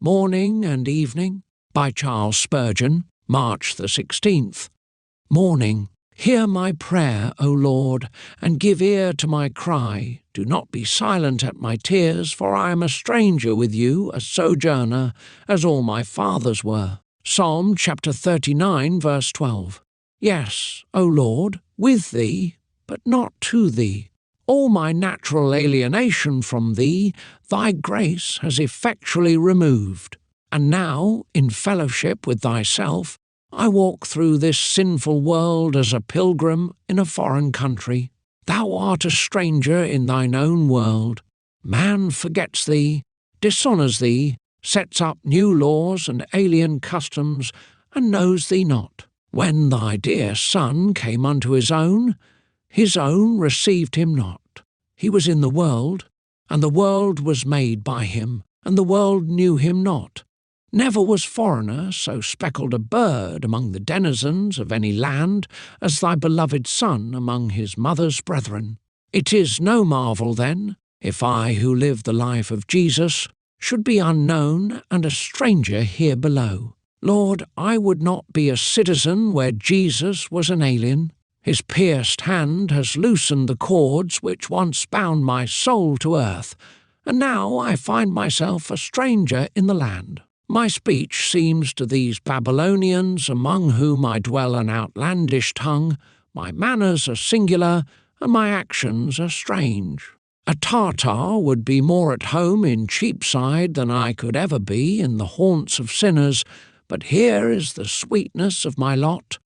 Morning and Evening, by Charles Spurgeon, March the 16th. Morning. Hear my prayer, O Lord, and give ear to my cry. Do not be silent at my tears, for I am a stranger with you, a sojourner, as all my fathers were. Psalm chapter 39, verse 12. Yes, O Lord, with thee, but not to thee. All my natural alienation from thee, thy grace has effectually removed. And now, in fellowship with thyself, I walk through this sinful world as a pilgrim in a foreign country. Thou art a stranger in thine own world. Man forgets thee, dishonours thee, sets up new laws and alien customs, and knows thee not. When thy dear Son came unto his own received him not. He was in the world, and the world was made by him, and the world knew him not. Never was foreigner so speckled a bird among the denizens of any land as thy beloved Son among his mother's brethren. It is no marvel, then, if I who live the life of Jesus should be unknown and a stranger here below. Lord, I would not be a citizen where Jesus was an alien. His pierced hand has loosened the cords which once bound my soul to earth, and now I find myself a stranger in the land. My speech seems to these Babylonians, among whom I dwell an outlandish tongue, my manners are singular, and my actions are strange. A Tartar would be more at home in Cheapside than I could ever be in the haunts of sinners, but here is the sweetness of my lot.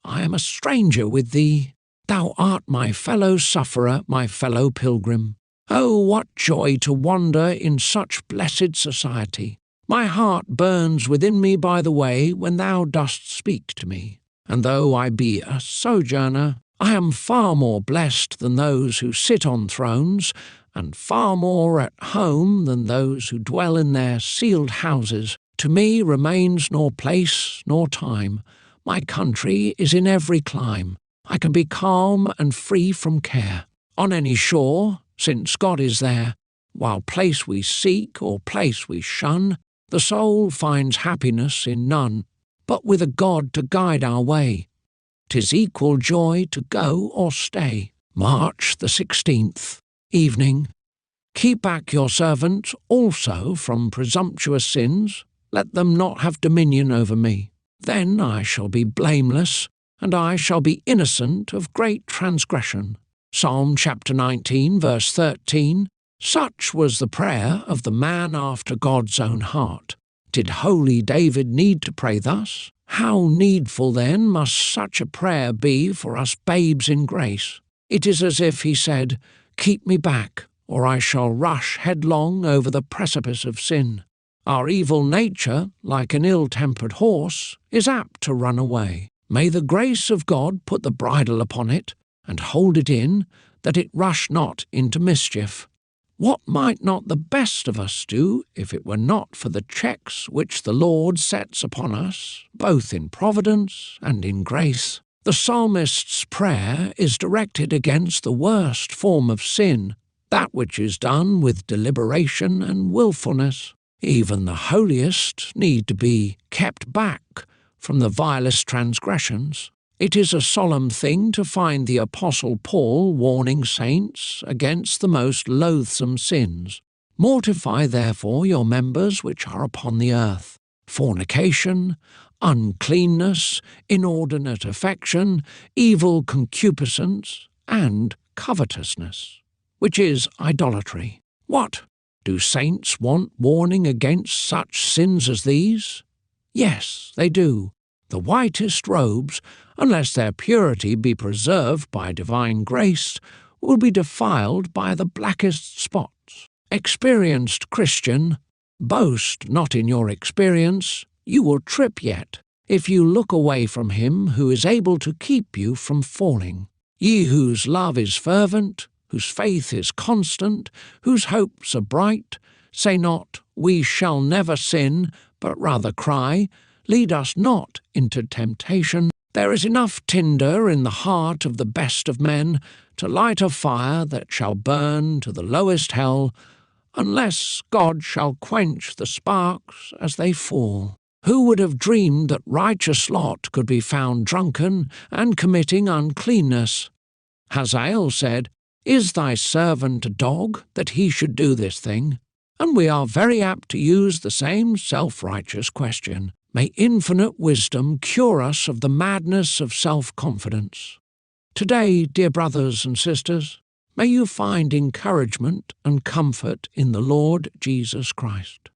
I am a stranger with thee. Thou art my fellow sufferer, my fellow pilgrim. Oh, what joy to wander in such blessed society! My heart burns within me by the way when thou dost speak to me. And though I be a sojourner, I am far more blessed than those who sit on thrones, and far more at home than those who dwell in their sealed houses. To me remains nor place nor time. My country is in every clime. I can be calm and free from care. On any shore, since God is there, while place we seek or place we shun, the soul finds happiness in none, but with a God to guide our way. 'Tis equal joy to go or stay. March the 16th. Evening. Keep back your servant also from presumptuous sins. Let them not have dominion over me. Then I shall be blameless, and I shall be innocent of great transgression. Psalm chapter 19, verse 13. Such was the prayer of the man after God's own heart. Did holy David need to pray thus? How needful, then, must such a prayer be for us babes in grace? It is as if he said, "Keep me back, or I shall rush headlong over the precipice of sin." Our evil nature, like an ill-tempered horse, is apt to run away. May the grace of God put the bridle upon it, and hold it in, that it rush not into mischief. What might not the best of us do, if it were not for the checks which the Lord sets upon us, both in providence and in grace? The psalmist's prayer is directed against the worst form of sin, that which is done with deliberation and wilfulness. Even the holiest need to be kept back from the vilest transgressions. It is a solemn thing to find the Apostle Paul warning saints against the most loathsome sins. Mortify therefore your members which are upon the earth: fornication, uncleanness, inordinate affection, evil concupiscence, and covetousness, which is idolatry. What? Do saints want warning against such sins as these? Yes, they do. The whitest robes, unless their purity be preserved by divine grace, will be defiled by the blackest spots. Experienced Christian, boast not in your experience. You will trip yet, if you look away from him who is able to keep you from falling. Ye whose love is fervent, whose faith is constant, whose hopes are bright, say not, "We shall never sin," but rather cry, "Lead us not into temptation." There is enough tinder in the heart of the best of men to light a fire that shall burn to the lowest hell, unless God shall quench the sparks as they fall. Who would have dreamed that righteous Lot could be found drunken and committing uncleanness? Hazael said, "Is thy servant a dog, that he should do this thing?" And we are very apt to use the same self-righteous question. May infinite wisdom cure us of the madness of self-confidence. Today, dear brothers and sisters, may you find encouragement and comfort in the Lord Jesus Christ.